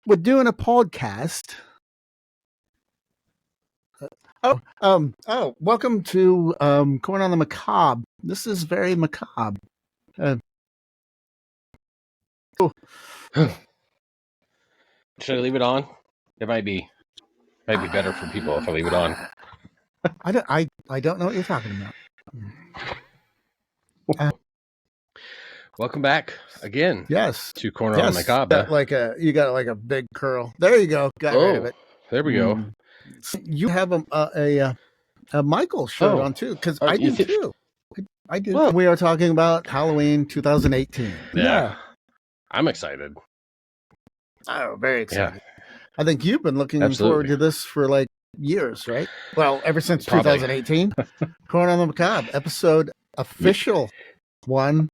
we're doing a podcast. Welcome to Going on the Macabre. This is very macabre. Should I leave it on? It might be better for people if I leave it on. I don't know what you're talking about. Welcome back again. Yes, to Corner on the Macabre. You got like a big curl. There you go. Got rid of it. There we go. So you have a Michael shirt on too, because I do too. I do. Well, we are talking about Halloween 2018. Yeah. I'm excited. Oh, very excited. Yeah. I think you've been looking forward to this for like years, right? Well, ever since 2018. Corner on the Macabre, official one.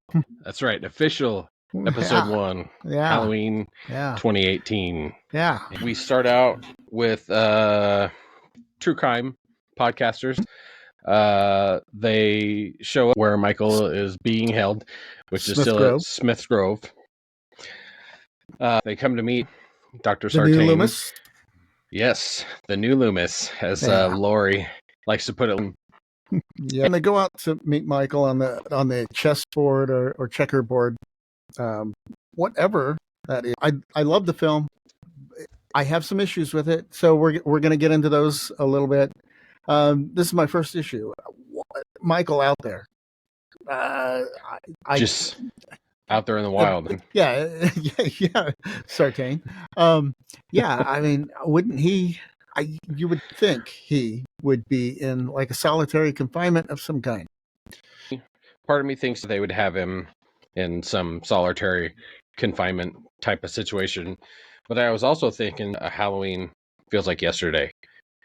That's right. Official episode 1. Yeah. Halloween 2018. Yeah. We start out with true crime podcasters. They show up where Michael is being held, which is still at Smith's Grove. They come to meet Dr. Sartain. The new Loomis? Yes, the new Loomis, as Laurie likes to put it. Yeah, and they go out to meet Michael on the chessboard or checkerboard, whatever that is. I love the film. I have some issues with it, so we're going to get into those a little bit. This is my first issue. Michael out there. Just out there in the wild. Yeah. Sartain. I mean, wouldn't he? You would think he would be in like a solitary confinement of some kind. Part of me thinks they would have him in some solitary confinement type of situation. But I was also thinking Halloween feels like yesterday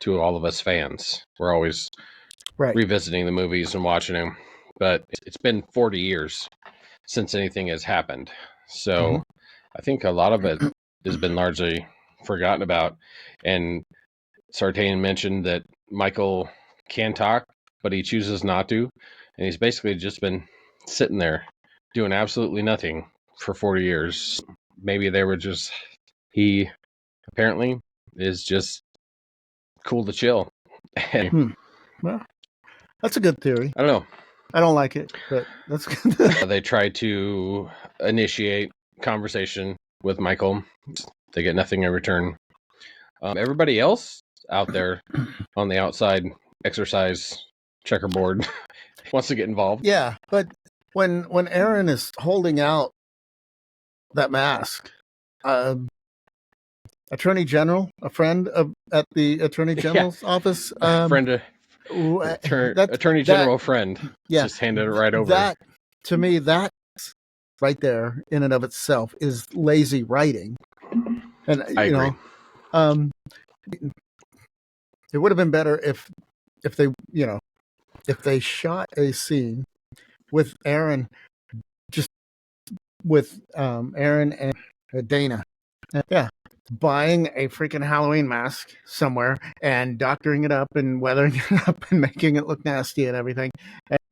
to all of us fans. We're always revisiting the movies and watching them. But it's been 40 years since anything has happened. So I think a lot of it has been largely forgotten about. And Sartain mentioned that Michael can talk, but he chooses not to. And he's basically just been sitting there doing absolutely nothing for 40 years. Maybe he apparently is just cool to chill. Well, that's a good theory. I don't know. I don't like it, but that's good. They try to initiate conversation with Michael. They get nothing in return. Everybody else out there on the outside exercise checkerboard wants to get involved. Yeah, but when Aaron is holding out that mask, Attorney General, a friend at the Attorney General's office, Attorney General friend, just handed it right over. That, to me, that right there in and of itself is lazy writing. And I agree. It would have been better if they shot a scene with Aaron, just with Aaron and Dana, buying a freaking Halloween mask somewhere and doctoring it up and weathering it up and making it look nasty and everything.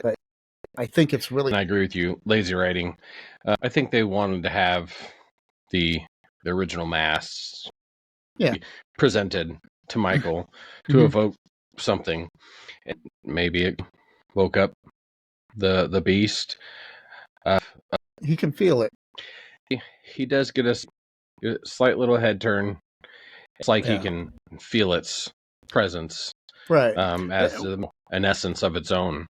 But I think it's really... I agree with you. Lazy writing. I think they wanted to have the original masks presented to Michael to evoke something. And maybe it woke up the beast. He can feel it. He does get a slight little head turn. It's like he can feel its presence, right? As an essence of its own.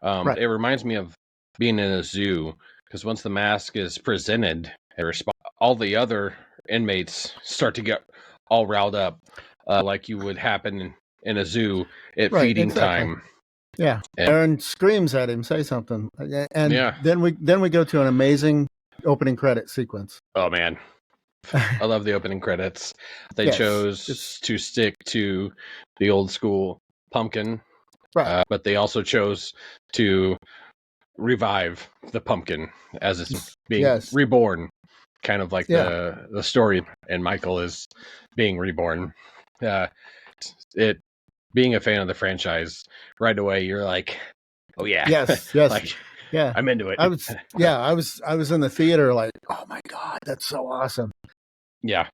It reminds me of being in a zoo, because once the mask is presented, all the other inmates start to get all riled up, like you would happen in a zoo at feeding time. Yeah, Aaron screams at him, say something, and then we go to an amazing opening credit sequence. Oh man, I love the opening credits. They chose to stick to the old school pumpkin, but they also chose to revive the pumpkin as it's being reborn, kind of like the story. And Michael is being reborn. Being a fan of the franchise, right away you're like, oh yeah, yes. like Yeah. I'm into it. I was in the theater like, oh my God, that's so awesome. Yeah.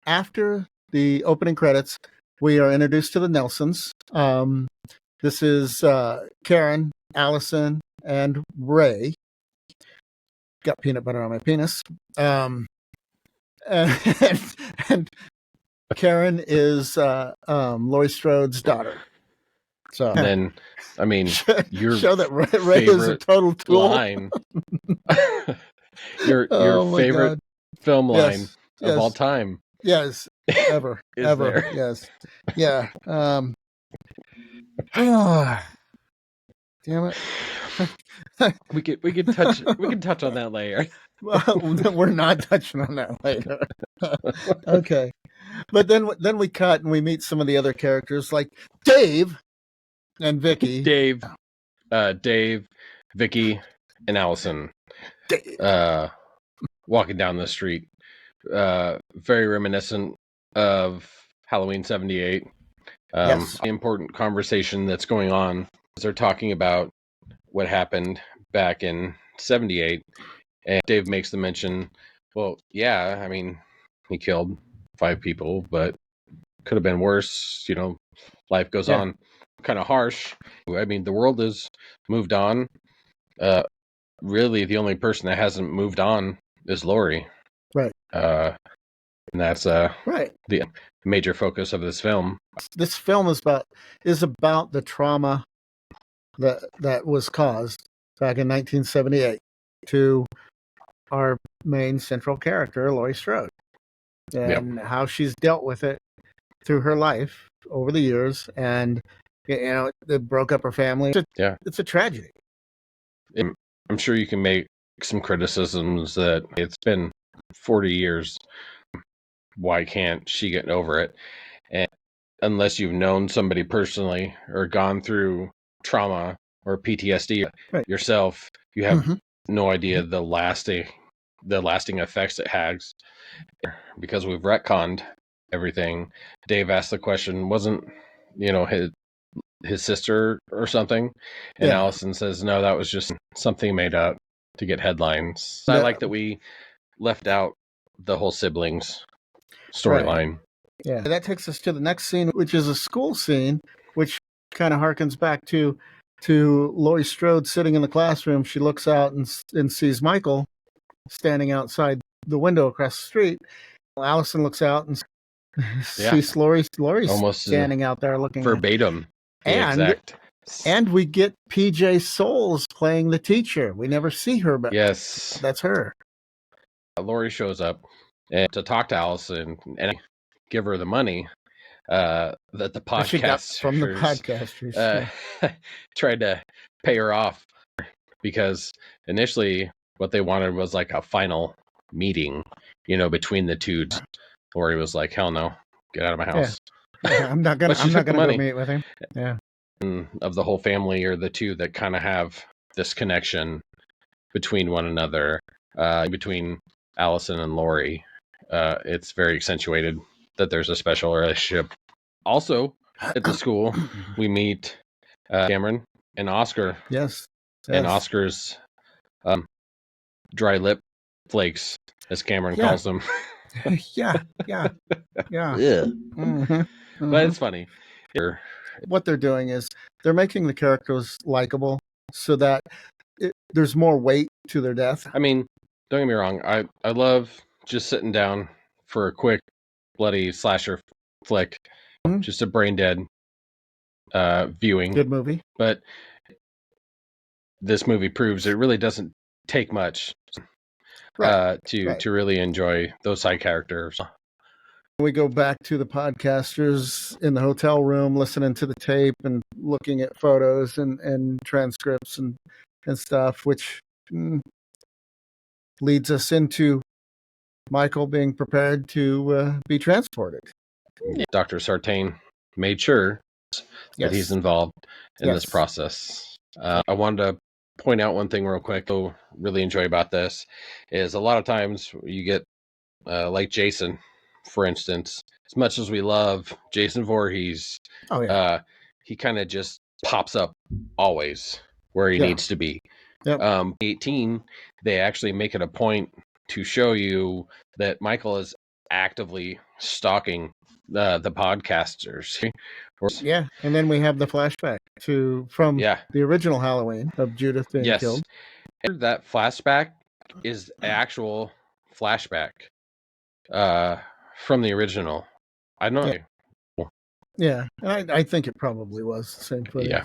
After the opening credits, we are introduced to the Nelsons. This is Karen, Allison, and Ray. Got peanut butter on my penis. And, and Karen is Laurie Strode's daughter. So then, I mean, your show that Ray is a total tool. line, your Oh my favorite God. film line Yes. of Yes. all time. Yes. Ever. Is ever. there. Yes. Yeah. Damn it. We could touch on that later. Well, we're not touching on that later. Okay. But then we cut and we meet some of the other characters like Dave and Vicky. Dave, Vicky, and Allison walking down the street. Very reminiscent of Halloween 78. Yes. Important conversation that's going on as they're talking about what happened back in 78. And Dave makes the mention, well, yeah, I mean, he killed 5 people, but could have been worse. You know, life goes on. Kind of harsh. I mean, the world has moved on. Really, the only person that hasn't moved on is Laurie. Right. And that's right. the major focus of this film. This film is about the trauma that was caused back in 1978 to our main central character, Laurie Strode, and how she's dealt with it through her life over the years, and it broke up her family. It's a tragedy. I'm sure you can make some criticisms that it's been 40 years. Why can't she get over it? And unless you've known somebody personally or gone through trauma or PTSD yourself, you have no idea the lasting effects it has. Because we've retconned everything. Dave asked the question, wasn't his sister or something? And Allison says, no, that was just something made up to get headlines. I like that we left out the whole siblings storyline. Right. Yeah, that takes us to the next scene, which is a school scene, which kind of harkens back to Laurie Strode sitting in the classroom. She looks out and sees Michael standing outside the window across the street. Allison looks out and sees Laurie's almost standing out there looking verbatim. And we get PJ Souls playing the teacher. We never see her, but that's her. Laurie shows up to talk to Allison and give her the money that the podcasters from the podcasters tried to pay her off, because initially what they wanted was like a final meeting, between the two. Laurie was like, hell no, get out of my house. Yeah, I'm not gonna go meet with him. Yeah. Of the whole family are the two that kind of have this connection between one another, between Allison and Laurie. It's very accentuated that there's a special relationship. Also, at the school, we meet Cameron and Oscar. Yes. And Oscar's dry lip flakes, as Cameron calls them. Yeah. But it's funny. What they're doing is they're making the characters likable so that there's more weight to their death. I mean, don't get me wrong. I love just sitting down for a quick bloody slasher flick, just a brain dead viewing. Good movie. But this movie proves it really doesn't take much to really enjoy those side characters. We go back to the podcasters in the hotel room, listening to the tape and looking at photos and transcripts and stuff, which leads us into Michael being prepared to be transported. Dr. Sartain made sure that he's involved in this process. I wanted to point out one thing real quick. I really enjoy about this is a lot of times you get like Jason, for instance. As much as we love Jason Voorhees, he kind of just pops up always where he needs to be. Yep. 18, they actually make it a point to show you that Michael is actively stalking the podcasters. Yeah, and then we have the flashback from Yeah. the original Halloween of Judith being Yes. killed. And that flashback is actual flashback from the original. I don't know. Yeah, and I think it probably was the same footage. Yeah.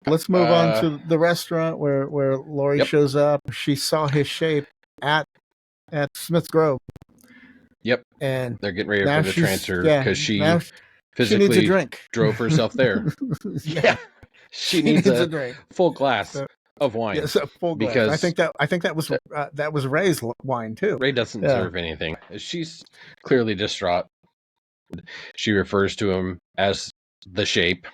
Let's move on to the restaurant where Laurie Yep. shows up. She saw his shape at Smith's Grove. Yep. And they're getting ready now for the transfer yeah, because she now physically she needs a drink. drove herself there. Yeah. She needs a drink. full glass of wine. Yes, a full glass. Because I think that was Ray's wine too. Ray doesn't deserve anything. She's clearly distraught. She refers to him as the shape.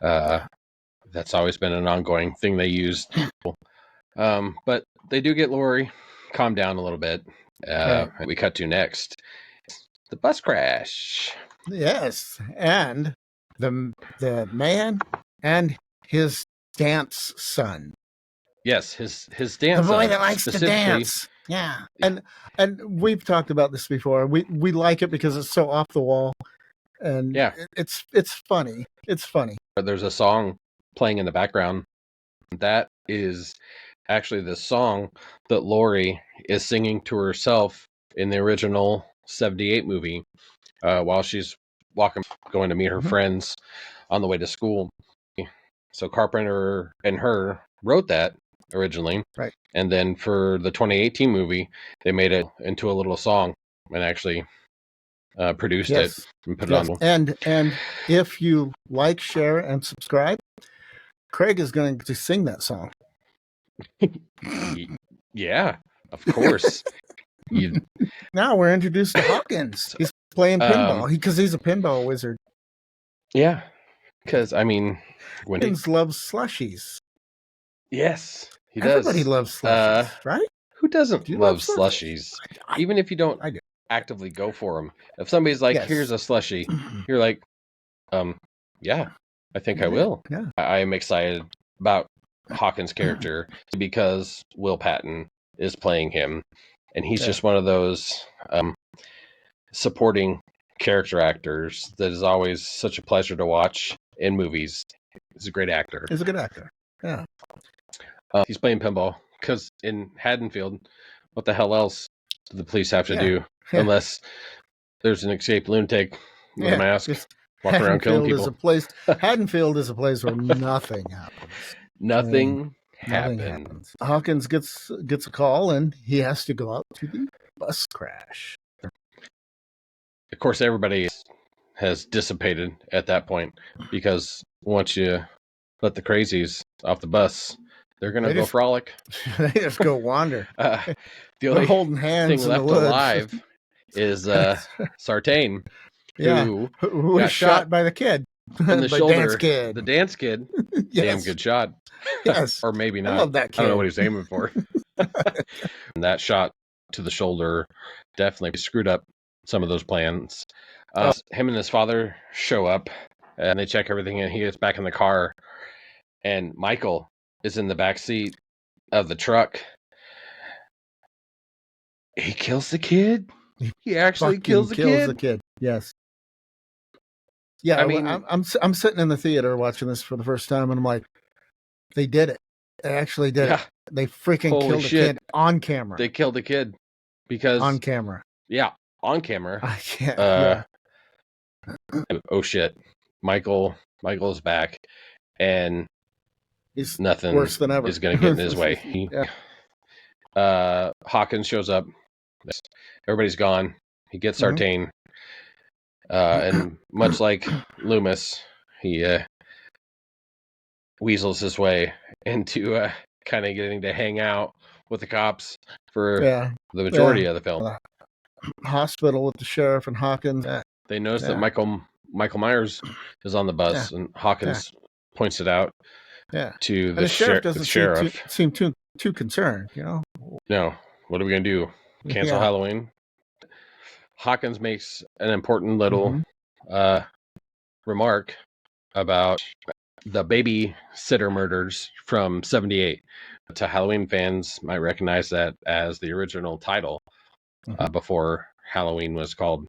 That's always been an ongoing thing they used. But they do get Laurie calmed down a little bit. We cut to next. The bus crash. Yes, and the man and his dance son. Yes, his dance. The boy that likes to dance. Yeah, and we've talked about this before. We like it because it's so off the wall, and yeah, it's funny. It's funny. There's a song playing in the background. That is actually the song that Laurie is singing to herself in the original 78 movie while she's going to meet her friends on the way to school. So Carpenter and her wrote that originally. Right. And then for the 2018 movie, they made it into a little song and actually produced it and put it on. And if you like, share, and subscribe, Craig is going to sing that song. Yeah, of course. Now we're introduced to Hawkins. He's playing pinball because he's a pinball wizard. Yeah, because I mean, Hawkins loves slushies. Yes, he does. Everybody loves slushies, right? Who doesn't love slushies? Even if you don't actively go for them. If somebody's like, "Here's a slushie," you're like, yeah, I think I will. Yeah. I am excited about Hawkins' character because Will Patton is playing him, and he's just one of those supporting character actors that is always such a pleasure to watch in movies. He's a great actor. He's a good actor. Yeah. He's playing pinball because in Haddonfield, what the hell else do the police have to do unless there's an escaped lunatic with a mask walking around killing people? Haddonfield is a place where nothing happens. Nothing happens. Hawkins gets a call and he has to go out to the bus crash. Of course, everybody has dissipated at that point because once you let the crazies off the bus, they're going to go frolic. They just go wander. The only holding hands thing left alive is Sartain, who was shot by the kid. In the shoulder. Dance kid. The dance kid. Yes. Damn good shot. Yes. Or maybe not. I love that kid. I don't know what he's aiming for. And that shot to the shoulder definitely screwed up some of those plans. Him and his father show up and they check everything and he gets back in the car and Michael is in the back seat of the truck. He kills the kid. He actually kills the kid. Yes. Yeah, I mean, I'm sitting in the theater watching this for the first time, and I'm like, they did it. They actually did it. They freaking killed a kid on camera. They killed the kid because on camera. Yeah, on camera. I can't. Oh shit! Michael's back, and he's nothing worse than ever is going to get in his way. Hawkins shows up. Everybody's gone. He gets Sartain. And much like Loomis, he weasels his way into kind of getting to hang out with the cops for the majority of the film. Hospital with the sheriff and Hawkins. They notice that Michael Myers is on the bus, and Hawkins points it out to the sheriff. Doesn't seem too concerned, you know. No, what are we gonna do? Cancel Halloween? Hawkins makes an important little remark about the babysitter murders from '78. To Halloween fans, might recognize that as the original title before Halloween was called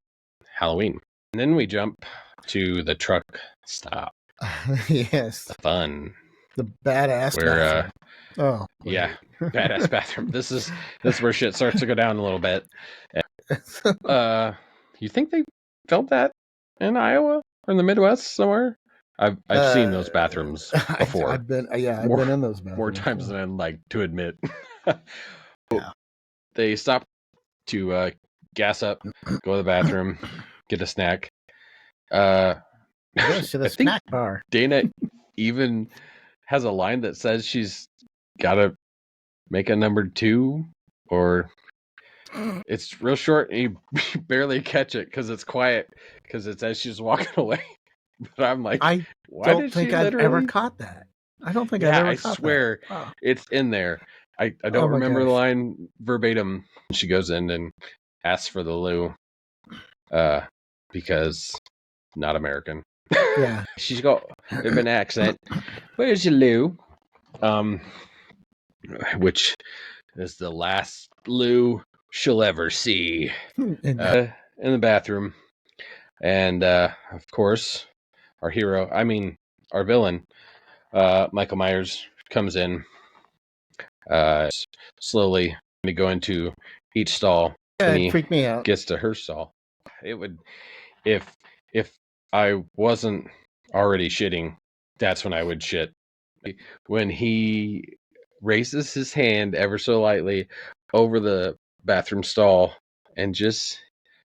Halloween. And then we jump to the truck stop. Yes. The fun. The badass bathroom. Oh, yeah, badass bathroom. This is where shit starts to go down a little bit. You think they filmed that in Iowa or in the Midwest somewhere? I've seen those bathrooms before. I've been in those bathrooms more times than I'd like to admit. Yeah. They stop to gas up, go to the bathroom, get a snack. Go to the snack bar. Dana even has a line that says she's got to make a number 2, or it's real short and you barely catch it because it's quiet, because it's as she's walking away. But I'm like, I don't think I've ever caught that. I don't think I've ever caught that. I swear it's in there. I don't remember the line verbatim. She goes in and asks for the loo because not American. Yeah. She's got a bit of an accent. Where's your loo? Which is the last loo she'll ever see in the bathroom. And of course, our villain, Michael Myers, comes in slowly to go into each stall. Yeah, it freaked me out. Gets to her stall. It would, if I wasn't already shitting, that's when I would shit. When he raises his hand ever so lightly over the bathroom stall and just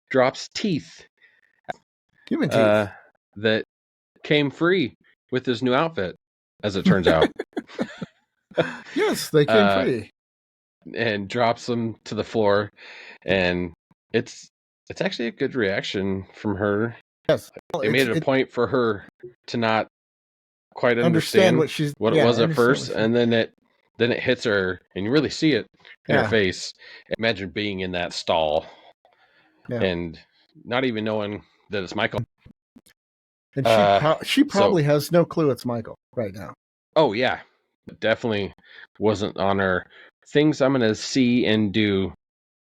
drops teeth. Human teeth. That came free with his new outfit, as it turns out. Yes, they came free. And drops them to the floor, and it's actually a good reaction from her. Yes, it made it a point for her to not quite understand what it was at first, and then it hits her, and you really see it in her face. Imagine being in that stall and not even knowing that it's Michael. And she probably has no clue it's Michael right now. Oh yeah, definitely wasn't on her things I'm gonna see and do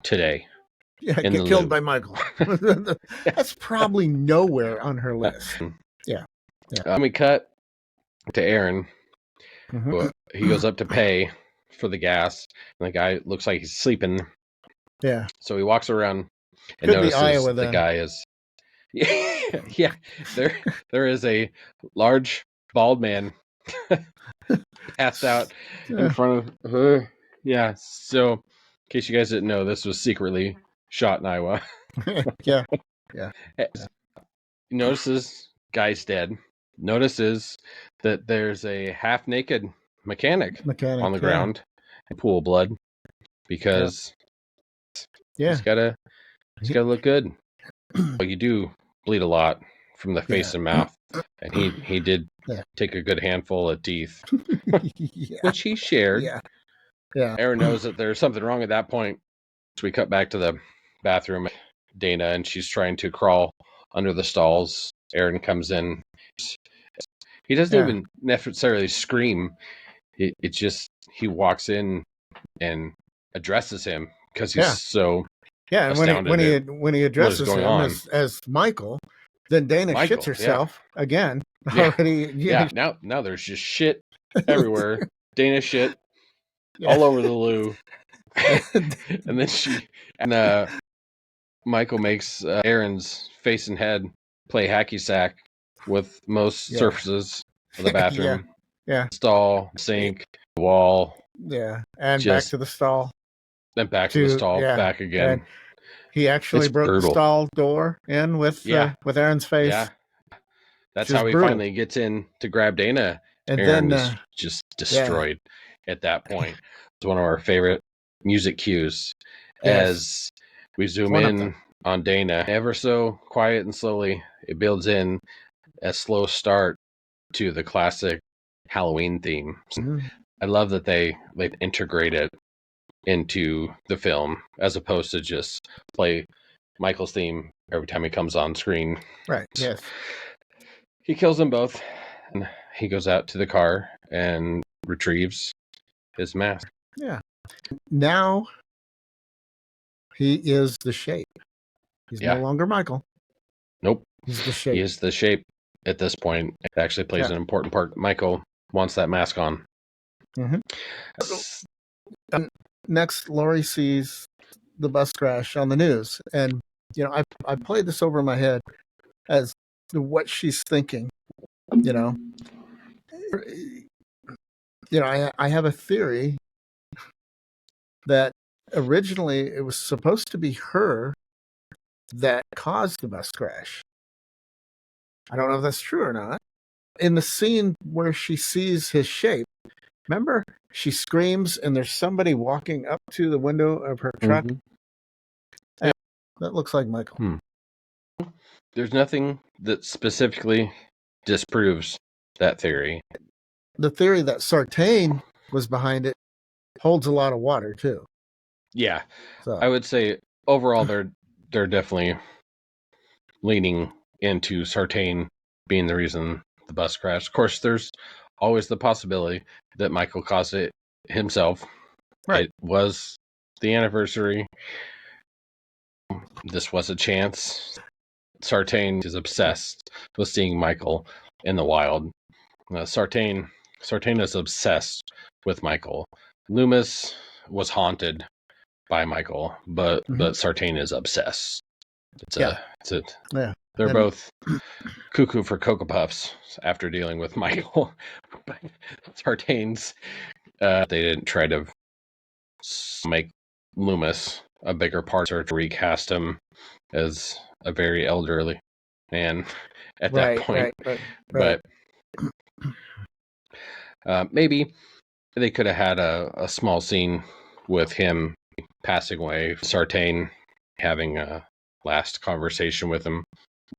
today. Yeah, get killed by Michael. That's probably nowhere on her list. Yeah. We cut to Aaron. He goes up to pay for the gas, and the guy looks like he's sleeping. Yeah. So he walks around and notices the guy is. Yeah. There is a large bald man passed out in front of her. Yeah. So, in case you guys didn't know, this was secretly shot in Iowa. Yeah. Notices guy's dead. Notices that there's a half-naked mechanic on the ground, and pool of blood, because he's gotta look good. Well, you do bleed a lot from the face and mouth, and he did take a good handful of teeth, which he shared. Yeah. Aaron knows that there's something wrong at that point. So we cut back to the bathroom, Dana, and she's trying to crawl under the stalls. Aaron comes in. He doesn't even necessarily scream. It's just he walks in and addresses him because he's so and when he addresses him as Michael, then Dana shits herself again. Already, now there's just shit everywhere. Dana shit all over the loo, and then Michael makes Aaron's face and head play hacky sack with most surfaces of the bathroom. Stall, sink, wall. Yeah, and back to the stall. Then back to the stall, back again. And he actually broke the stall door in with Aaron's face. Yeah, that's how he finally gets in to grab Dana. And Aaron is just destroyed at that point. It's one of our favorite music cues as we zoom in on Dana. Ever so quiet and slowly, it builds in a slow start to the classic Halloween theme. I love that they integrate it into the film as opposed to just play Michael's theme every time he comes on screen. Right. Yes. He kills them both. And he goes out to the car and retrieves his mask. Yeah. Now he is the Shape. He's no longer Michael. Nope. He's the Shape. He is the Shape at this point. It actually plays an important part. Michael wants that mask on. Mm-hmm. Next, Laurie sees the bus crash on the news. And, I played this over in my head as to what she's thinking, I have a theory that originally it was supposed to be her that caused the bus crash. I don't know if that's true or not. In the scene where she sees his Shape, remember she screams and there's somebody walking up to the window of her truck? Yeah. That looks like Michael. There's nothing that specifically disproves that theory. The theory that Sartain was behind it holds a lot of water too. Yeah. So I would say overall they're definitely leaning into Sartain being the reason the bus crashed. Of course, there's always the possibility that Michael caused it himself. Right. It was the anniversary. This was a chance. Sartain is obsessed with seeing Michael in the wild. Sartain is obsessed with Michael. Loomis was haunted by Michael, but Sartain is obsessed. They're both cuckoo for Cocoa Puffs after dealing with Michael. Sartain's they didn't try to make Loomis a bigger part or to recast him as a very elderly man at that point. Right. But maybe they could have had a small scene with him passing away, Sartain having a last conversation with him.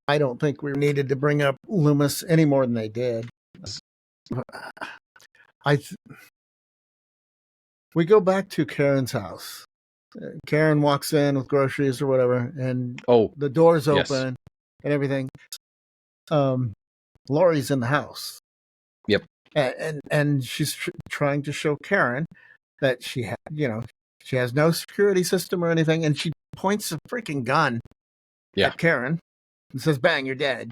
I don't think we needed to bring up Loomis any more than they did. We go back to Karen's house. Karen walks in with groceries or whatever, and the door's open and everything. Laurie's in the house. Yep. And she's trying to show Karen that she has no security system or anything, and she points a freaking gun at Karen and says, "Bang, you're dead."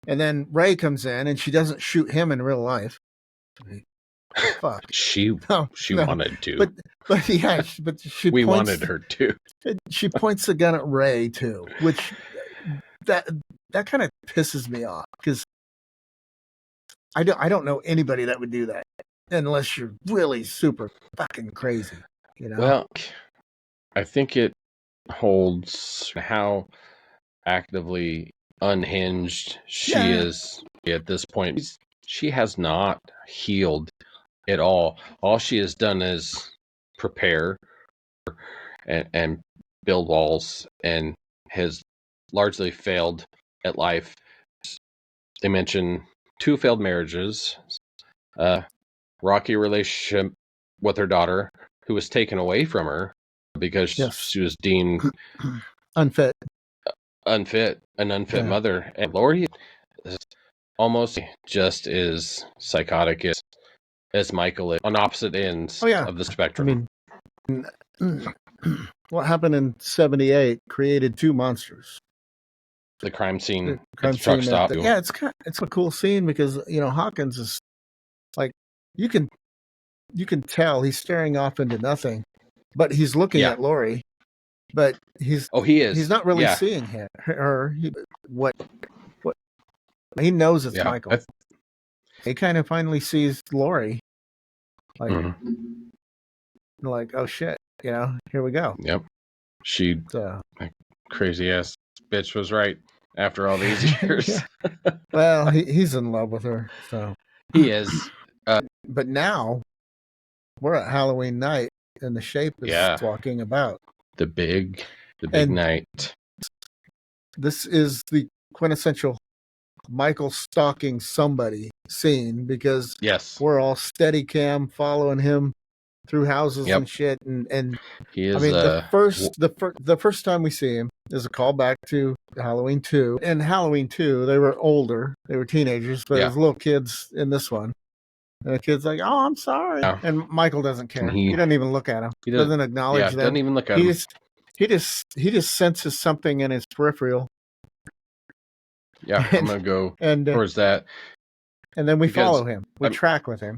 And then Ray comes in, and she doesn't shoot him in real life. Fuck. She wanted to, but yeah, but we wanted her to. She points the gun at Ray too, which that kind of pisses me off because I don't know anybody that would do that unless you're really super fucking crazy, Well, I think it holds how actively unhinged she is at this point. She has not healed at all. All she has done is prepare and build walls and has largely failed at life. They mention 2 failed marriages, rocky relationship with her daughter, who was taken away from her because she was deemed unfit, an unfit mother. And Laurie is almost just as psychotic as Michael is, on opposite ends of the spectrum. I mean, what happened in 78 created 2 monsters. The crime scene, at the truck stop. It's a cool scene because Hawkins is like you can tell he's staring off into nothing, but he's looking at Laurie. But he's not really seeing her. What he knows it's Michael. He kind of finally sees Laurie, like oh shit, here we go. Yep, she crazy ass bitch was right after all these years. Well, he's in love with her, so he is. But now we're at Halloween night, and the Shape is walking about. The big night. This is the quintessential Michael stalking somebody scene because we're all steady cam following him through houses Yep. and shit. And He I is mean, the first time we see him is a callback to Halloween 2. In Halloween 2, they were older, they were teenagers, but Yeah. as little kids in this one. And the kid's like, "Oh, I'm sorry," Yeah. and Michael doesn't care. He doesn't even look at him. He Doesn't acknowledge them. doesn't even look at He him. he just senses something in his peripheral. Yeah, I'm gonna go and towards that. And then we Because follow him. We track with him.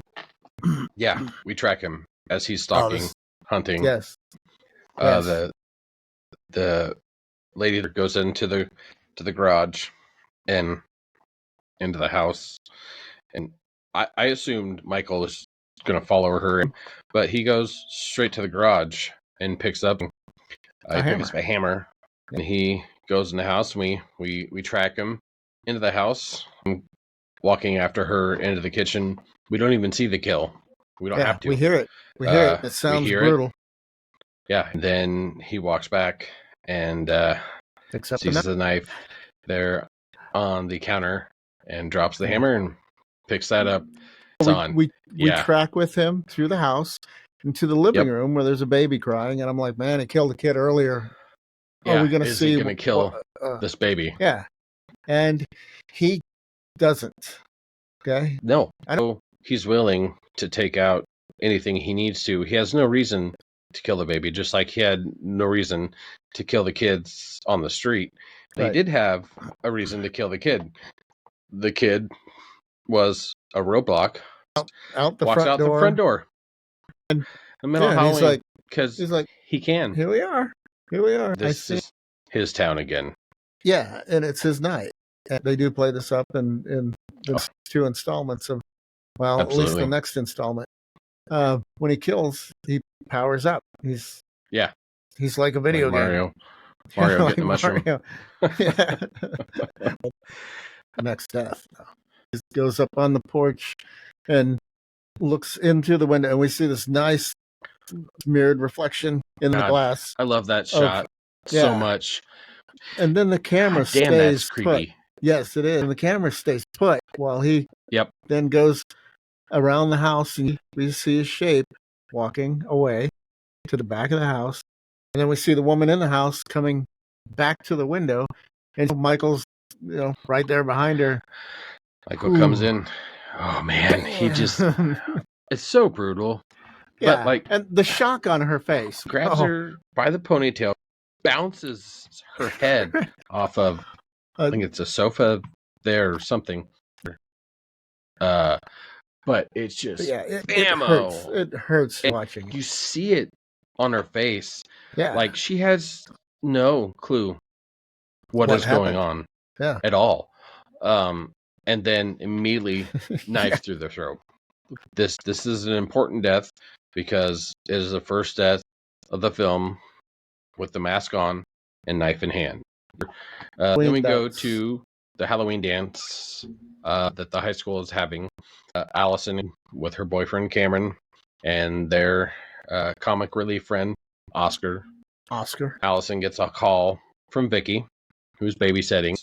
Yeah, we track him as he's stalking, hunting. Yes. The lady that goes into the garage and into the house, and I assumed Michael was gonna follow her, but he goes straight to the garage and picks up a hammer, and he goes in the house. And we track him into the house, walking after her into the kitchen. We don't even see the kill. We don't have to. We hear it. We hear it. It sounds brutal. Yeah. And then he walks back and sees the knife there on the counter and drops the hammer and picks that up. We track with him through the house into the living room where there's a baby crying, and I'm like, man, he killed a kid earlier. Yeah, are we going to see? Is he going to kill this baby? Yeah, and he doesn't. Okay. No, he's willing to take out anything he needs to. He has no reason to kill the baby, just like he had no reason to kill the kids on the street. Right. He did have a reason to kill the kid. The kid was a roadblock. Out the walks front out door. the front door. And the middle of Halloween, because he's like, he can. Here we are. Here we are. This is his town again. Yeah, and it's his night. And they do play this up in two installments of, well, Absolutely. At least the next installment. When he kills, he powers up. He's like a video game. Mario getting the mushroom. Yeah. Next death. He goes up on the porch and looks into the window, and we see this nice mirrored reflection in the glass. I love that shot so much. And then the camera stays that's creepy. Put. Yes, it is. And the camera stays put while he then goes around the house, and we see his shape walking away to the back of the house. And then we see the woman in the house coming back to the window, and Michael's, right there behind her. Michael comes in. Oh man, he just it's so brutal. Yeah, but and the shock on her face. Grabs her by the ponytail, bounces her head off of I think it's a sofa there or something. But it's just it hurts watching. You see it on her face. Yeah. Like she has no clue what is going on at all. And then immediately knife through the throat. This is an important death because it is the first death of the film with the mask on and knife in hand. Then we go to the Halloween dance that the high school is having. Allison with her boyfriend Cameron and their comic relief friend Oscar. Allison gets a call from Vicky, who's babysitting.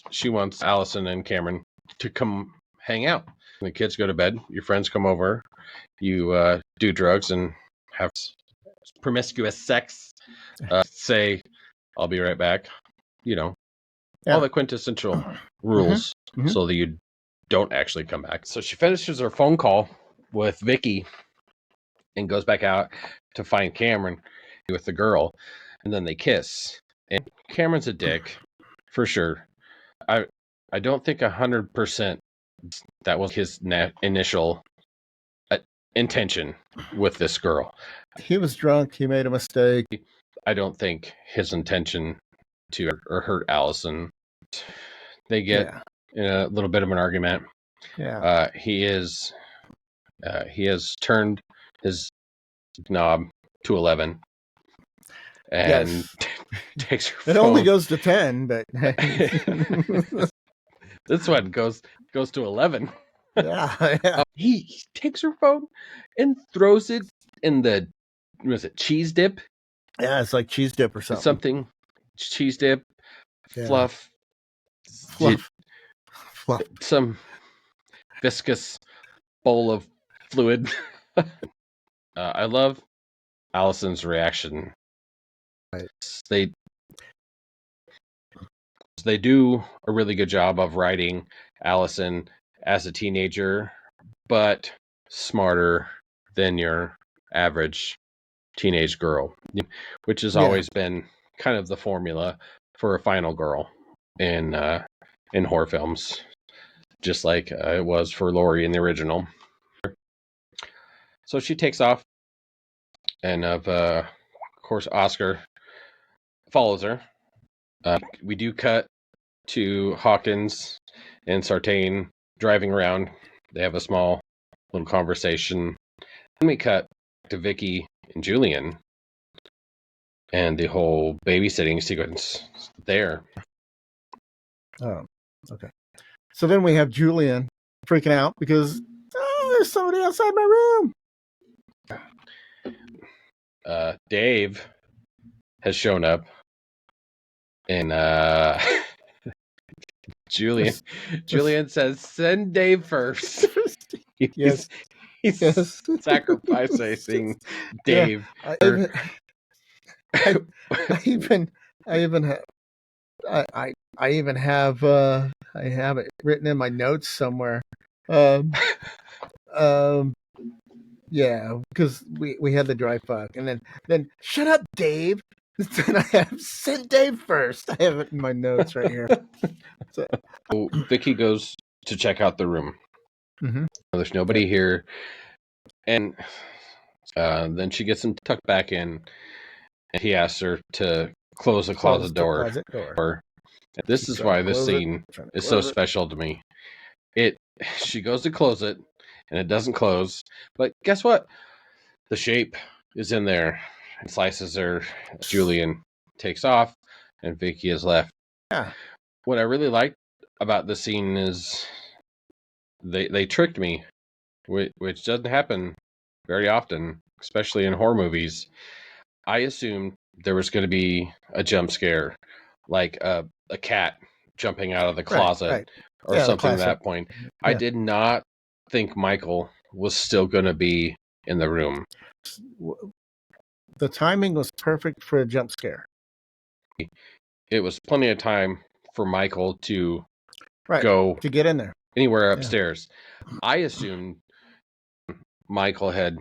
She wants Allison and Cameron to come hang out. When the kids go to bed, your friends come over, you do drugs and have promiscuous sex. Say, I'll be right back. All the quintessential rules so that you don't actually come back. So she finishes her phone call with Vicky and goes back out to find Cameron with the girl, and then they kiss. And Cameron's a dick, for sure. I don't think 100% that was his initial intention with this girl. He was drunk. He made a mistake. I don't think his intention to hurt Allison. They get in a little bit of an argument. Yeah. He has turned his knob to 11 and takes her phone. It only goes to 10, but this one goes to 11. Yeah. He takes her phone and throws it in the cheese dip? Yeah, it's like cheese dip or something. Cheese dip, fluff. Some viscous bowl of fluid. I love Allison's reaction. Right. They do a really good job of writing Allison as a teenager, but smarter than your average teenage girl, which has always been kind of the formula for a final girl in horror films, just like it was for Laurie in the original. So she takes off, and of course Oscar follows her. We do cut to Hawkins and Sartain driving around. They have a small little conversation. Then we cut to Vicky and Julian and the whole babysitting sequence there. Oh, okay. So then we have Julian freaking out because there's somebody outside my room. Dave has shown up, and Julian says, "Send Dave first." Yes. He's sacrificing Dave. Yeah, I even have it written in my notes somewhere. Yeah, because we had the dry fuck, and then shut up, Dave. Then I have send Dave first. I have it in my notes right here. So Vicky goes to check out the room. Mm-hmm. There's nobody here, and then she gets him tucked back in, and he asks her to close the closet door. This is why this scene is so special to me. She goes to close it, and it doesn't close. But guess what? The shape is in there and slices her. Julian takes off, and Vicky is left. Yeah. What I really liked about this scene is they tricked me, which doesn't happen very often, especially in horror movies. I assumed there was going to be a jump scare, like a cat jumping out of the closet or something at that point. Yeah. I did not think Michael was still going to be in the room. The timing was perfect for a jump scare. It was plenty of time for Michael to go to get in there anywhere upstairs. Yeah. I assumed Michael had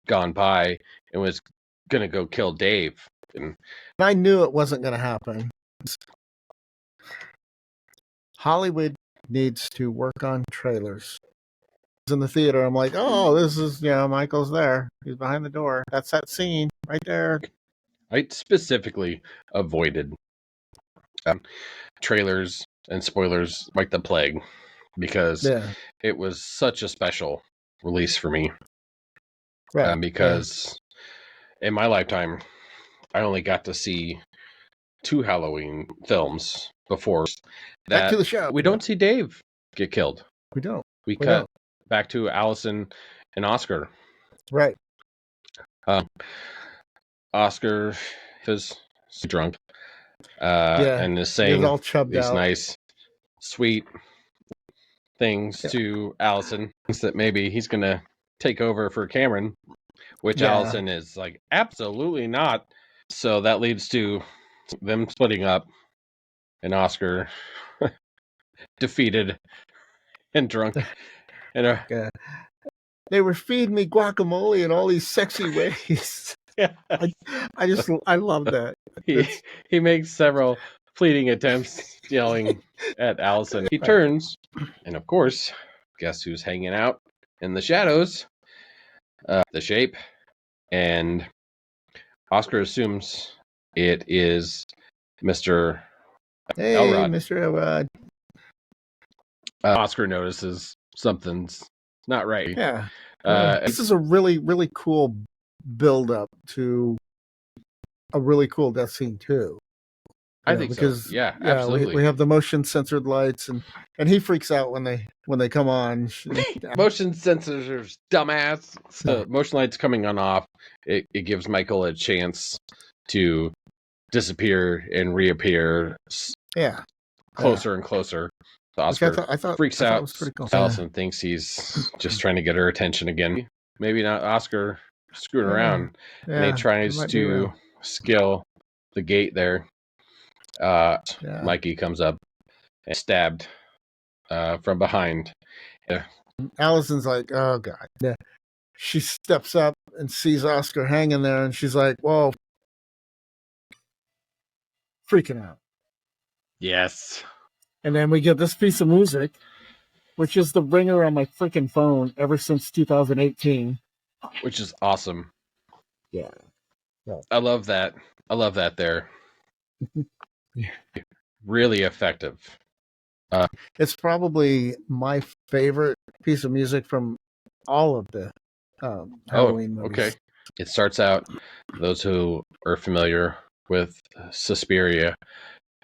gone by and was going to go kill Dave. And I knew it wasn't going to happen. Hollywood needs to work on trailers. In the theater, I'm like, oh, this is, Michael's there. He's behind the door. That's that scene right there. I specifically avoided trailers and spoilers like the plague because it was such a special release for me. Right. Because in my lifetime, I only got to see 2 Halloween films before that. Back to the show. We don't see Dave get killed. We don't. We cut back to Allison and Oscar. Right. Oscar is drunk and is saying all chubbed these out. Nice, sweet things to Allison that maybe he's going to take over for Cameron, which Allison is like, absolutely not. So that leads to them splitting up and Oscar defeated and drunk. And they were feeding me guacamole in all these sexy ways. Yeah. I love that. He makes several fleeting attempts yelling at Allison. He turns, and of course, guess who's hanging out in the shadows? The shape. And Oscar assumes it is Mr. Elrod. Mr. Elrod. Oscar notices something's not right. Yeah. This is a really, really cool build-up to a really cool death scene too. I think because, so. Yeah, absolutely. We have the motion censored lights, and he freaks out when they come on. Motion sensors, dumbass. So motion lights coming on off. It gives Michael a chance to disappear and reappear. Yeah, closer and closer. Oscar I thought freaks out. Was pretty cool. Allison thinks he's just trying to get her attention again. Maybe not. Oscar screwing around, and he Yeah, tries might be to real. scale the gate there. Yeah. Mikey comes up and stabbed from behind. Allison's like, oh God. Yeah. She steps up and sees Oscar hanging there, and she's like, whoa, freaking out. Yes. And then we get this piece of music, which is the ringer on my freaking phone ever since 2018. Which is awesome. Yeah. I love that. I love that there. Yeah. Really effective. It's probably my favorite piece of music from all of the Halloween movies. Okay. It starts out, those who are familiar with Suspiria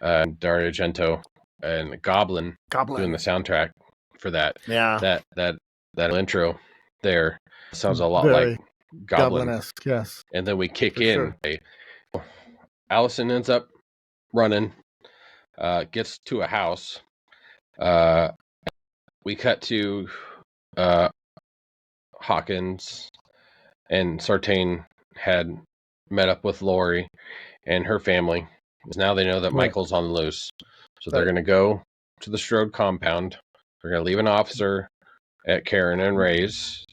and Dario Argento and Goblin doing the soundtrack for that. Yeah. That intro there sounds a lot Very like Goblin. Goblin-esque, yes. And then we kick For in. sure. Allison ends up running, gets to a house. We cut to Hawkins and Sartain had met up with Laurie and her family. Because now they know that Right. Michael's on the loose. So they're going to go to the Strode compound. They're going to leave an officer at Karen and Ray's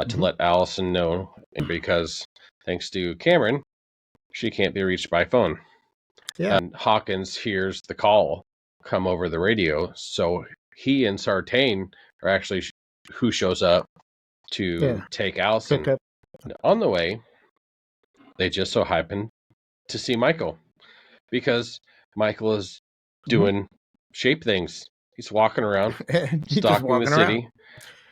to let Allison know. And because thanks to Cameron, she can't be reached by phone. Yeah. And Hawkins hears the call come over the radio. So he and Sartain are actually who shows up to take Allison. On the way, they just so happen to see Michael because Michael is doing shape things. He's walking around, stalking the city.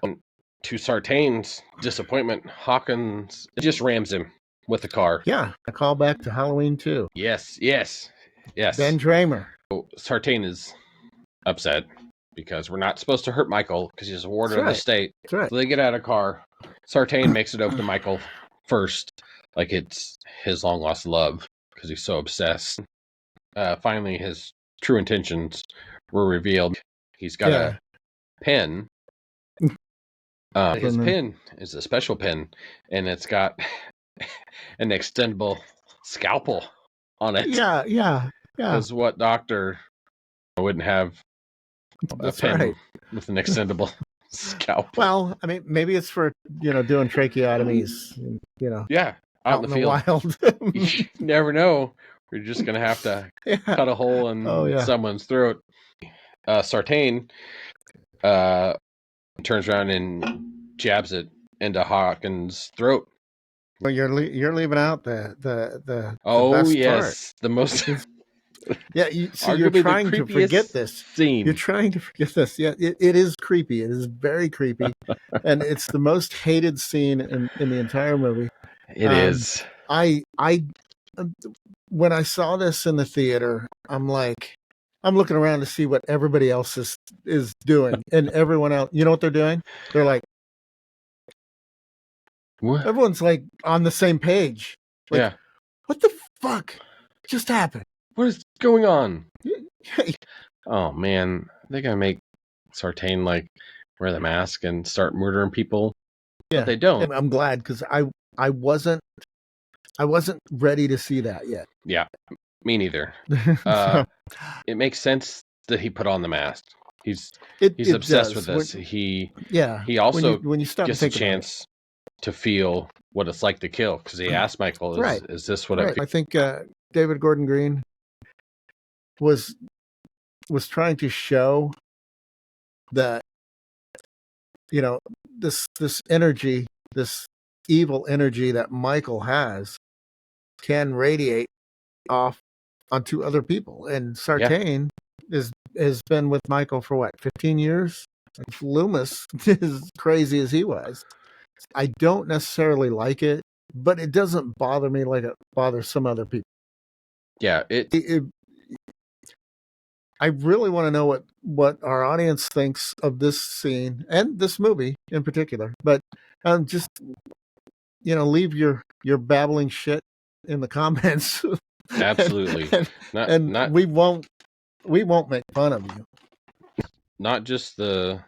And to Sartain's disappointment, Hawkins just rams him with the car. Yeah, a callback to Halloween 2. Yes. Ben Dramer. So Sartain is upset because we're not supposed to hurt Michael because he's a ward of the state. That's right. So they get out of the car. Sartain makes it over to Michael first, like it's his long lost love because he's so obsessed. Finally, his true intentions were revealed. He's got a pen. His pen is a special pen, and it's got an extendable scalpel on it. Yeah. Because what doctor wouldn't have a pen with an extendable scalpel? Well, I mean, maybe it's for, doing tracheotomies, Yeah, out in the wild. You never know. You're just going to have to cut a hole in someone's throat. Sartain turns around and jabs it into Hawkins' throat. Well, you're leaving out the best part. The most. Yeah, you're trying to forget this scene. You're trying to forget this. Yeah, it is creepy. It is very creepy, and it's the most hated scene in the entire movie. It is. I when I saw this in the theater, I'm looking around to see what everybody else is doing, and everyone else, you know what they're doing? They're like, what? Everyone's like on the same page. Like, what the fuck just happened? What is going on? Oh man, they're gonna make Sartain wear the mask and start murdering people. Yeah, but they don't. I'm glad because I wasn't ready to see that yet. Yeah, me neither. It makes sense that he put on the mask. He's obsessed with this. He also when you stop gets a chance to feel what it's like to kill because he asked Michael, "Is this what I feel?" I think David Gordon Green was trying to show that this energy, this evil energy that Michael has, can radiate off onto other people. And Sartain has been with Michael for what, 15 years? Loomis, as crazy as he was, I don't necessarily like it, but it doesn't bother me like it bothers some other people. Yeah, I really want to know what our audience thinks of this scene and this movie in particular. But just leave your babbling shit in the comments. Absolutely, and we won't make fun of you. Not just the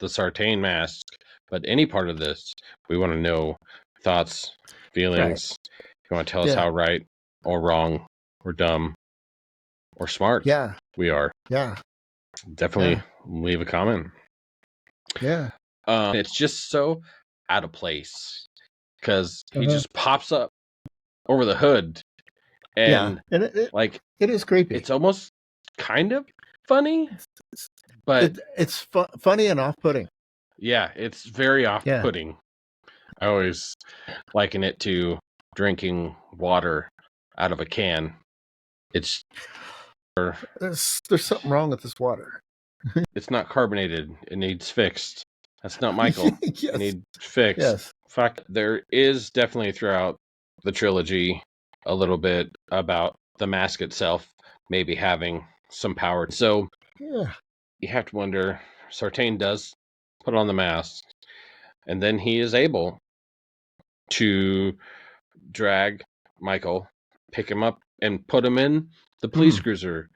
Sartain mask, but any part of this. We want to know thoughts feelings. You want to tell us how right or wrong or dumb or smart we are. Yeah. Definitely leave a comment. Yeah. It's just so out of place because he just pops up over the hood and it is creepy. It's almost kind of funny, but it's funny and off-putting. Yeah, it's very off-putting. Yeah. I always liken it to drinking water out of a can. It's there's something wrong with this water. It's not carbonated. It needs fixed. That's not Michael. Yes. It needs fixed. Yes. Fuck. There is definitely throughout the trilogy a little bit about the mask itself maybe having some power. So yeah, you have to wonder. Sartain does put on the mask, and then he is able to drag Michael, pick him up, and put him in the police cruiser.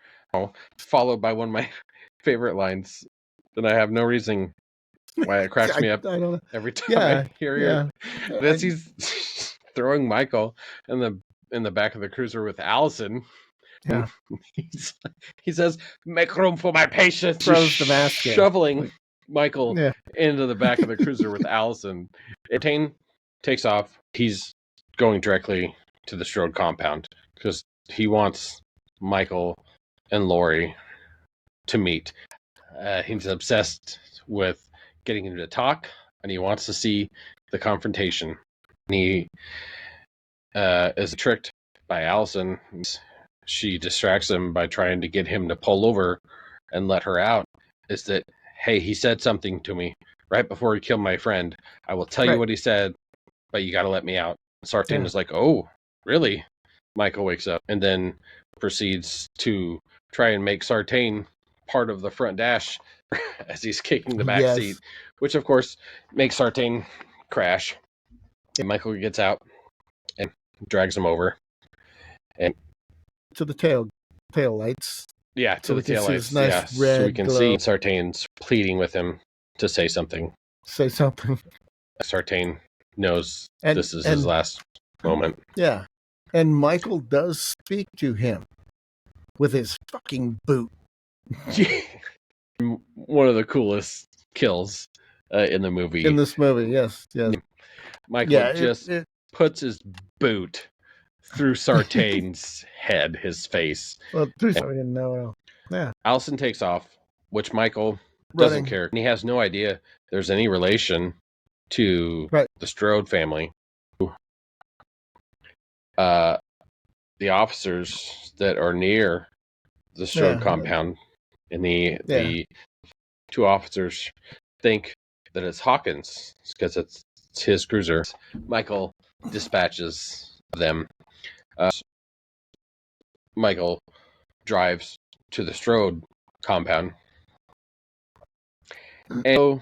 Followed by one of my favorite lines that I have no reason why it cracks me up every time I hear it. That's he's throwing Michael in the back of the cruiser with Allison. Yeah. He says, "Make room for my patient." Throws the mask shoveling Michael into the back of the cruiser with Allison. Sartain takes off. He's going directly to the Strode compound because he wants Michael and Laurie to meet. He's obsessed with getting him to talk, and he wants to see the confrontation. And he is tricked by Allison. She distracts him by trying to get him to pull over and let her out. Is that, hey, he said something to me right before he killed my friend. I will tell you what he said, but you got to let me out. Sartain is like, oh, really? Michael wakes up and then proceeds to try and make Sartain part of the front dash as he's kicking the back seat, which of course makes Sartain crash. And Michael gets out and drags him over and to the tail lights. Yeah, to the tail lights. Nice red so we can see Sartain's pleading with him to say something. Say something. Sartain knows this is his last moment. Yeah. And Michael does speak to him with his fucking boot. One of the coolest kills in the movie. In this movie, yes. Michael puts his boot through Sartain's head, his face. Well, no. Yeah. Allison takes off, which Michael doesn't care. And he has no idea there's any relation to the Strode family. The officers that are near the Strode compound and the two officers think that it's Hawkins because it's his cruiser. Michael dispatches them. Michael drives to the Strode compound. And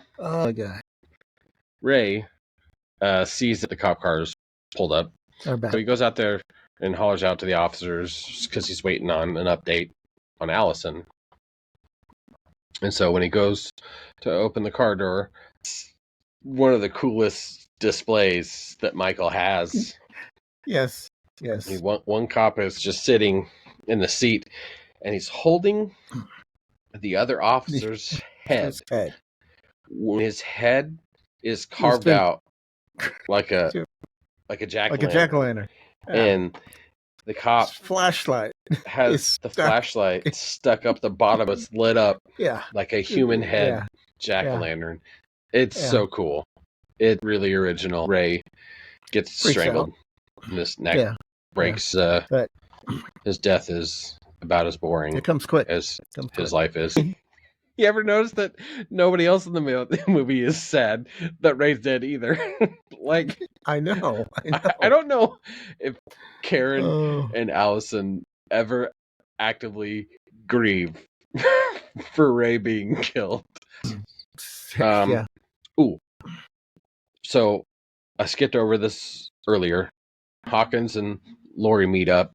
Ray sees that the cop car is pulled up. So he goes out there and hollers out to the officers because he's waiting on an update on Allison. And so when he goes to open the car door, it's one of the coolest displays that Michael has. Yes. One cop is just sitting in the seat, and he's holding the other officer's head. His head is carved out like a jack-o'-lantern. Yeah. And the cop's flashlight has the flashlight stuck up the bottom. It's lit up like a human head jack-o'-lantern. It's so cool. It's really original. Ray gets strangled. And his neck breaks. His death is about as boring it comes quick. as his life is. You ever notice that nobody else in the movie is sad that Ray's dead either? Like, I know. I don't know if Karen and Allison ever actively grieve for Ray being killed. Ooh. So I skipped over this earlier. Hawkins and Laurie meet up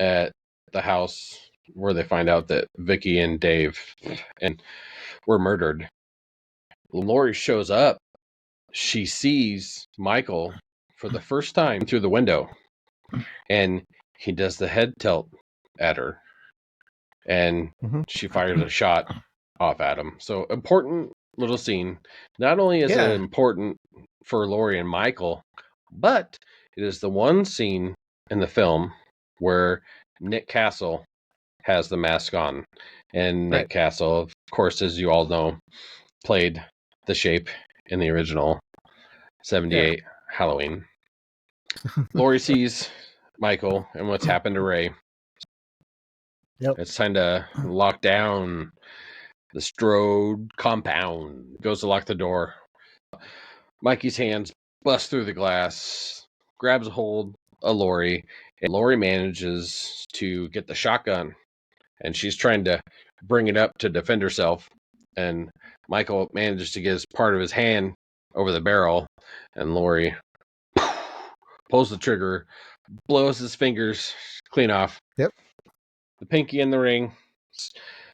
at the house where they find out that Vicky and Dave were murdered. Laurie shows up. She sees Michael for the first time through the window, and he does the head tilt at her, and she fires a shot off at him. So important little scene. Not only is it important for Laurie and Michael, but it is the one scene in the film where Nick Castle has the mask on. And Nick Castle, of course, as you all know, played the Shape in the original 78 Halloween. Laurie sees Michael and what's happened to Ray. It's time to lock down the Strode compound. Goes to lock the door. Mikey's hands bust through the glass, grabs a hold of Laurie, and Laurie manages to get the shotgun, and she's trying to bring it up to defend herself, and Michael manages to get his part of his hand over the barrel, and Laurie pulls the trigger, blows his fingers clean off. The pinky in the ring.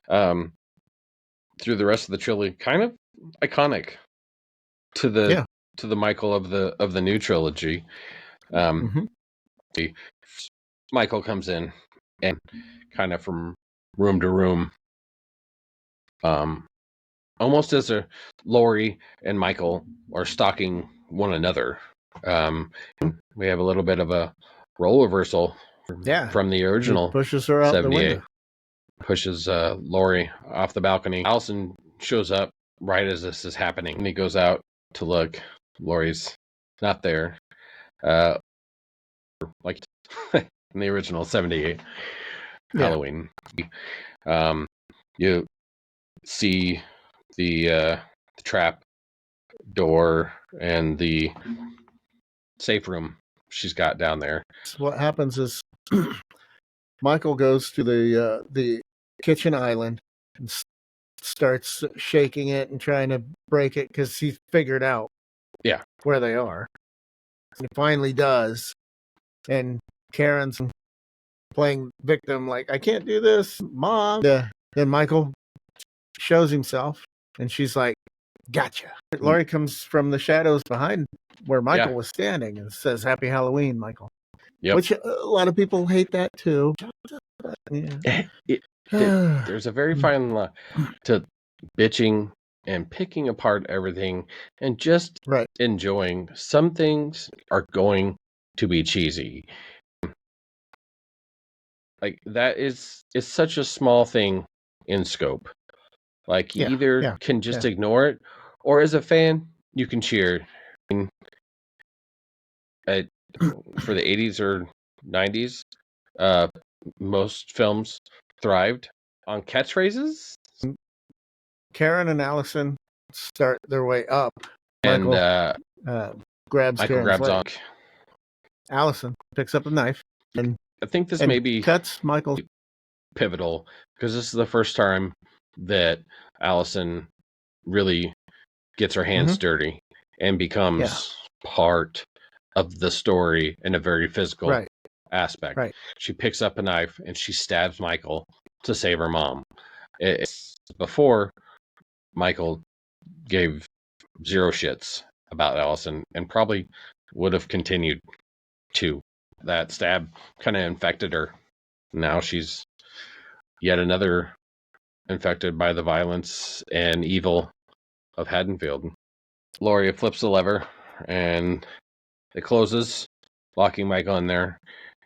Through the rest of the trilogy, kind of iconic to the Michael of the new trilogy. Michael comes in and kind of from room to room, almost as a Laurie and Michael are stalking one another. We have a little bit of a role reversal from the original. He pushes her out the window. Pushes Laurie off the balcony. Allison shows up right as this is happening, and he goes out to look. Laurie's not there. Like in the original 78 Halloween. You see the trap door and the safe room she's got down there. So what happens is Michael goes to the kitchen island and starts shaking it and trying to break it because he figured out where they are. And he finally does. And Karen's playing victim, like, I can't do this, Mom. Then Michael shows himself, and she's like, gotcha. Laurie comes from the shadows behind where Michael was standing and says, Happy Halloween, Michael. Which a lot of people hate that too. There's a very fine line to bitching and picking apart everything and just enjoying. Some things are going to be cheesy. Like that is such a small thing in scope. Like you either can just ignore it, or as a fan, you can cheer. For the 80s or 90s, most films thrived on catchphrases. Karen and Allison start their way up. And Michael grabs Karen's leg. Allison picks up a knife and I think this may be cuts Michael's pivotal because this is the first time that Allison really gets her hands dirty and becomes part of the story in a very physical aspect. She picks up a knife and she stabs Michael to save her mom. It's before Michael gave zero shits about Allison and probably would have continued to. That stab kind of infected her. Now she's yet another infected by the violence and evil of Haddonfield. Laurie flips the lever and it closes, locking Michael in there.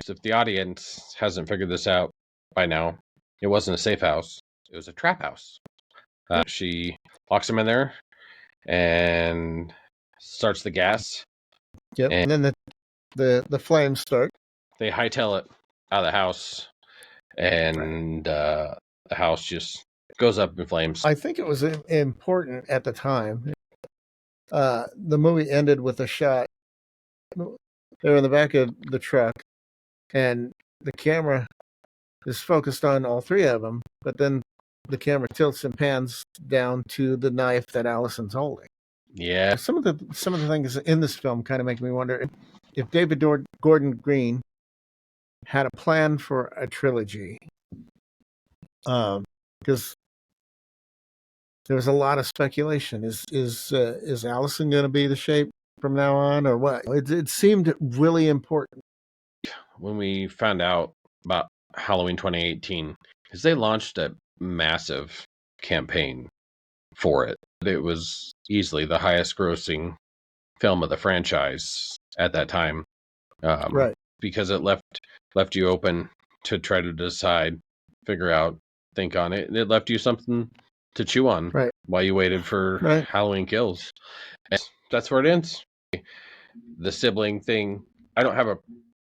If the audience hasn't figured this out by now, it wasn't a safe house. It was a trap house. She locks him in there and starts the gas. And then the flames start. They hightail it out of the house, and the house just goes up in flames. I think it was important at the time. The movie ended with a shot. They're in the back of the truck, and the camera is focused on all three of them, but then the camera tilts and pans down to the knife that Allison's holding. Yeah. Some of the things in this film kind of make me wonder if David Gordon Green had a plan for a trilogy, because there was a lot of speculation. Is Allison going to be the Shape? from now on, or what? It seemed really important. When we found out about Halloween 2018, because they launched a massive campaign for it. It was easily the highest grossing film of the franchise at that time. Right. Because it left you open to try to decide, figure out, think on it. It left you something to chew on Right. while you waited for Right. Halloween Kills. And that's where it ends. The sibling thing, I don't have a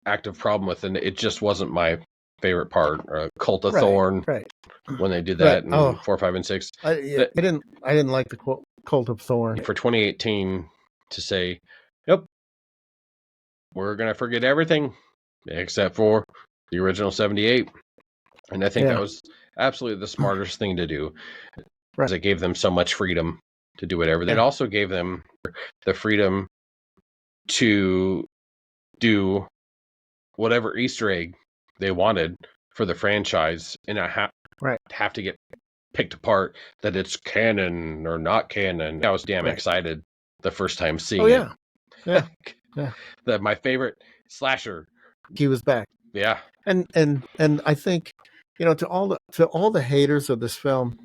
active problem with, and it just wasn't my favorite part. Cult of Thorn, Right. when they did that in Oh, 4, 5, and 6. I didn't like the Cult of Thorn. For 2018 to say, yep, we're gonna forget everything except for the original 78. And I think that was absolutely the smartest thing to do. Because it gave them so much freedom to do whatever. It also gave them the freedom to do whatever Easter egg they wanted for the franchise, and not have to get picked apart that it's canon or not canon. I was damn excited the first time seeing it. Yeah. That my favorite slasher. He was back. Yeah. And I think, to all the haters of this film,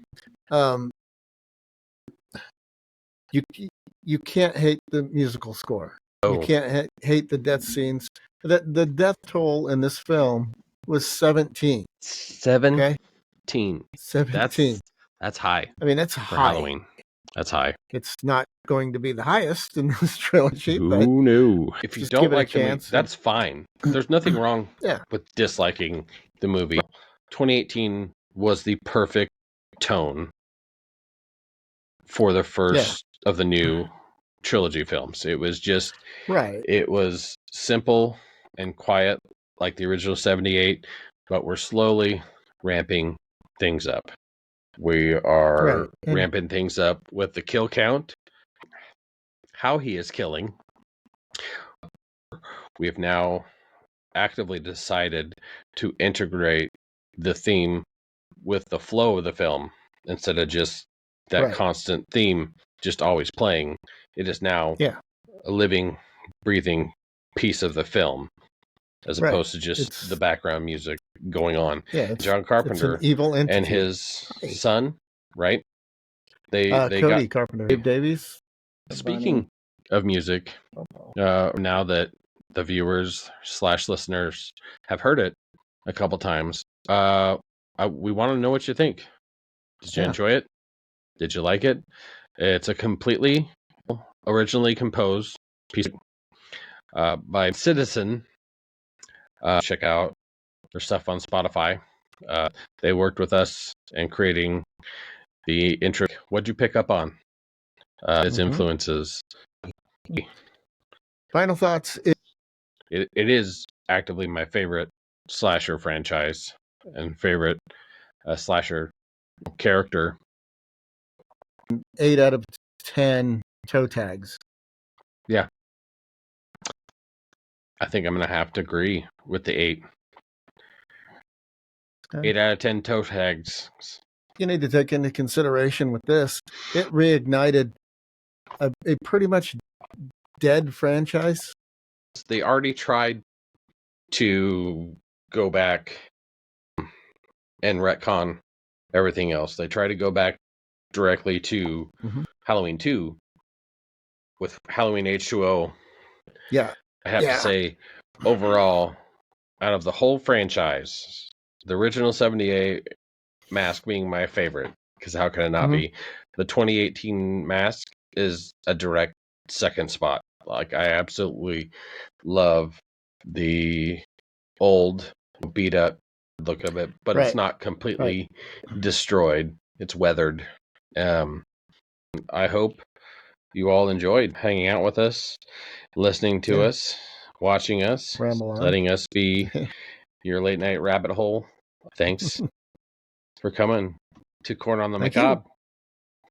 you can't hate the musical score. You can't hate the death scenes. The death toll in this film was 17. 17. Okay? 17. That's high. I mean, that's for high. Halloween. That's high. It's not going to be the highest in this trilogy. Who knew? If you don't like the movie, that's fine. There's nothing wrong with disliking the movie. 2018 was the perfect tone for the first of the new trilogy films. It was just it was simple and quiet like the original 78, but we're slowly ramping things up. We are ramping things up with the kill count, how he is killing. We have now actively decided to integrate the theme with the flow of the film instead of just that constant theme just always playing. It is now a living, breathing piece of the film, as opposed to just the background music going on. John Carpenter and his son, right? They Cody Carpenter, Dave Davies. Speaking of music, now that the viewers / listeners have heard it a couple times, we want to know what you think. Did you enjoy it? Did you like it? It's a completely originally composed piece by Citizen. Check out their stuff on Spotify. They worked with us in creating the intro. What'd you pick up on? Its influences. Final thoughts. It is actively my favorite slasher franchise and favorite slasher character. 8 out of 10 toe tags. Yeah. I think I'm going to have to agree with the 8. 8 out of 10 toe tags. You need to take into consideration with this, it reignited a pretty much dead franchise. They already tried to go back and retcon everything else. They tried to go back directly to Halloween 2 with Halloween H2O. Yeah. I have to say, overall, out of the whole franchise, the original 78 mask being my favorite, because how can it not be? The 2018 mask is a direct second spot. Like, I absolutely love the old beat up look of it, but it's not completely destroyed. It's weathered. I hope you all enjoyed hanging out with us, listening to us, watching us, letting us be your late night rabbit hole. Thanks for coming to Corn on the Macabre.